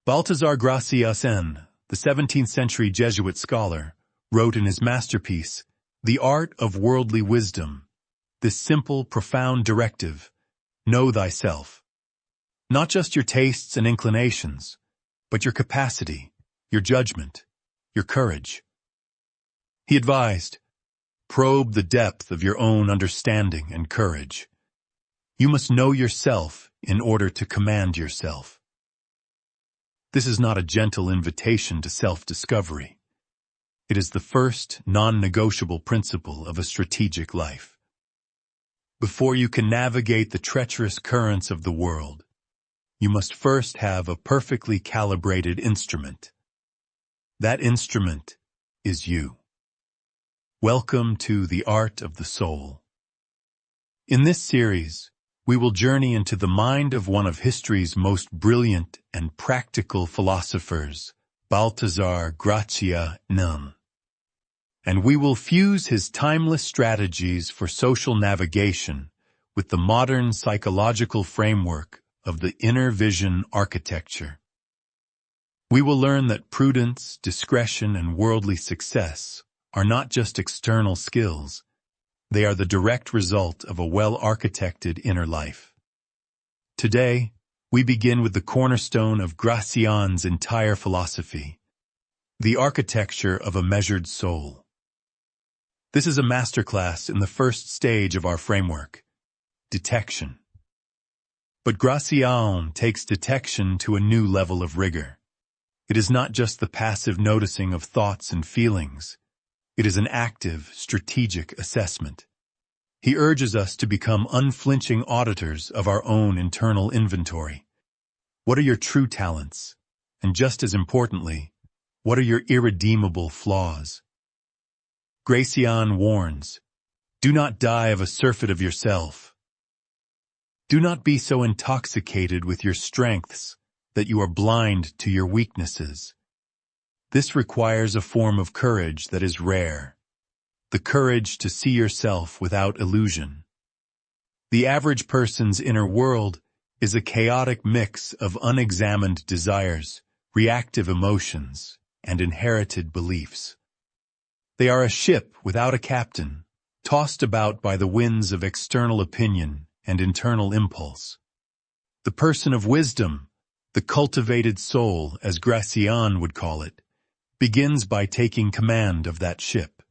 Baltasar Gracián, the 17th century Jesuit scholar, wrote in his masterpiece, The Art of Worldly Wisdom, this simple, profound directive: know thyself. Not just your tastes and inclinations, but your capacity, your judgment, your courage. He advised, probe the depth of your own understanding and courage. You must know yourself in order to command yourself. This is not a gentle invitation to self-discovery. It is the first non-negotiable principle of a strategic life. Before you can navigate the treacherous currents of the world, you must first have a perfectly calibrated instrument. That instrument is you. Welcome to the Art of the Soul. In this series, we will journey into the mind of one of history's most brilliant and practical philosophers, Baltasar Gracián. And we will fuse his timeless strategies for social navigation with the modern psychological framework of the inner vision architecture. We will learn that prudence, discretion, and worldly success are not just external skills. They are the direct result of a well-architected inner life. Today, we begin with the cornerstone of Gracián's entire philosophy, the architecture of a measured soul. This is a masterclass in the first stage of our framework, detection. But Gracián takes detection to a new level of rigor. It is not just the passive noticing of thoughts and feelings. It is an active, strategic assessment. He urges us to become unflinching auditors of our own internal inventory. What are your true talents? And just as importantly, what are your irredeemable flaws? Gracián warns, do not die of a surfeit of yourself. Do not be so intoxicated with your strengths that you are blind to your weaknesses. This requires a form of courage that is rare, the courage to see yourself without illusion. The average person's inner world is a chaotic mix of unexamined desires, reactive emotions, and inherited beliefs. They are a ship without a captain, tossed about by the winds of external opinion and internal impulse. The person of wisdom, the cultivated soul, as Gracián would call it, begins by taking command of that ship.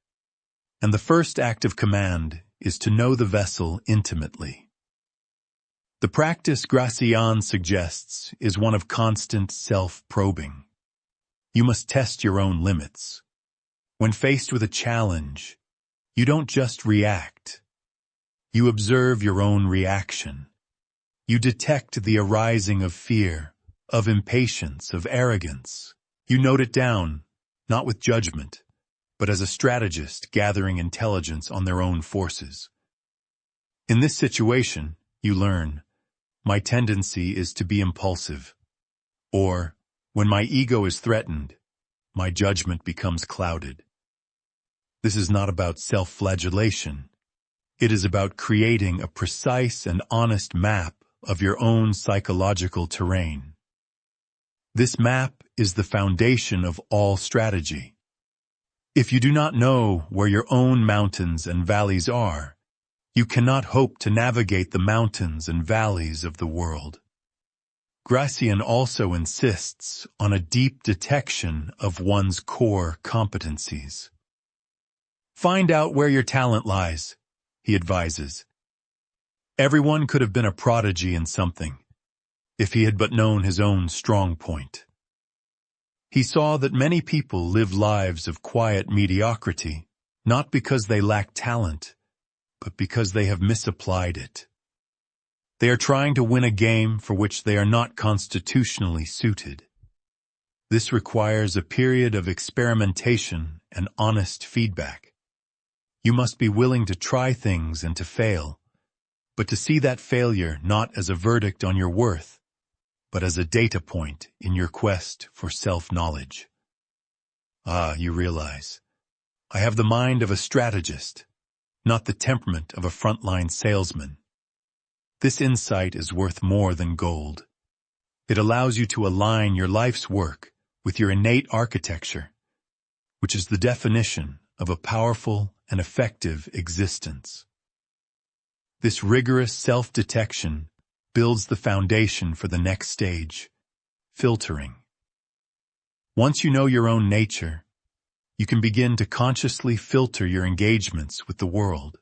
And the first act of command is to know the vessel intimately. The practice Gracián suggests is one of constant self-probing. You must test your own limits. When faced with a challenge, you don't just react. You observe your own reaction. You detect the arising of fear, of impatience, of arrogance. You note it down, not with judgment, but as a strategist gathering intelligence on their own forces. In this situation, you learn, my tendency is to be impulsive. Or, when my ego is threatened, my judgment becomes clouded. This is not about self-flagellation. It is about creating a precise and honest map of your own psychological terrain. This map is the foundation of all strategy. If you do not know where your own mountains and valleys are, you cannot hope to navigate the mountains and valleys of the world. Gracián also insists on a deep detection of one's core competencies. Find out where your talent lies, he advises. Everyone could have been a prodigy in something, if he had but known his own strong point. He saw that many people live lives of quiet mediocrity, not because they lack talent, but because they have misapplied it. They are trying to win a game for which they are not constitutionally suited. This requires a period of experimentation and honest feedback. You must be willing to try things and to fail, but to see that failure not as a verdict on your worth, but as a data point in your quest for self-knowledge. You realize, I have the mind of a strategist, not the temperament of a frontline salesman. This insight is worth more than gold. It allows you to align your life's work with your innate architecture, which is the definition of a powerful and effective existence. This rigorous self-detection builds the foundation for the next stage, filtering. Once you know your own nature, you can begin to consciously filter your engagements with the world.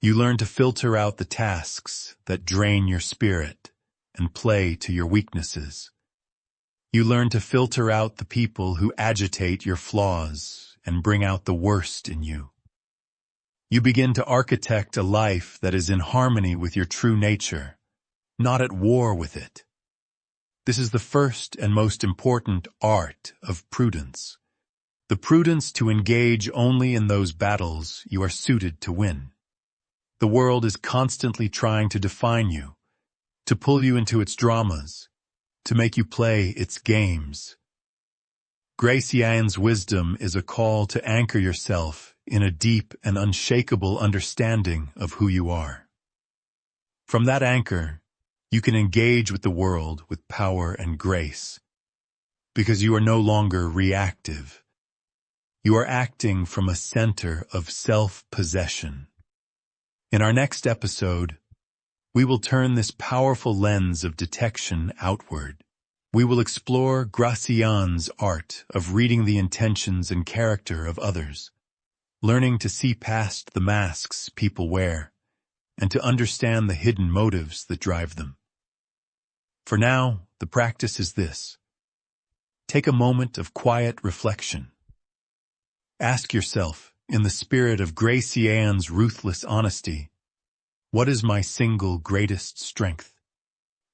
You learn to filter out the tasks that drain your spirit and play to your weaknesses. You learn to filter out the people who agitate your flaws and bring out the worst in you. You begin to architect a life that is in harmony with your true nature, not at war with it. This is the first and most important art of prudence. The prudence to engage only in those battles you are suited to win. The world is constantly trying to define you, to pull you into its dramas, to make you play its games. Gracián's wisdom is a call to anchor yourself in a deep and unshakable understanding of who you are. From that anchor, you can engage with the world with power and grace, because you are no longer reactive. You are acting from a center of self-possession. In our next episode, we will turn this powerful lens of detection outward. We will explore Gracián's art of reading the intentions and character of others, learning to see past the masks people wear, and to understand the hidden motives that drive them. For now, the practice is this. Take a moment of quiet reflection. Ask yourself, in the spirit of Gracián's ruthless honesty, what is my single greatest strength?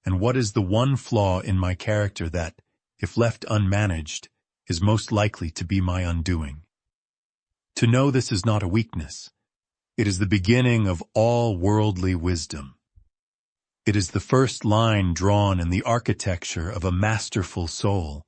And what is the one flaw in my character that, if left unmanaged, is most likely to be my undoing? To know this is not a weakness. It is the beginning of all worldly wisdom. It is the first line drawn in the architecture of a masterful soul.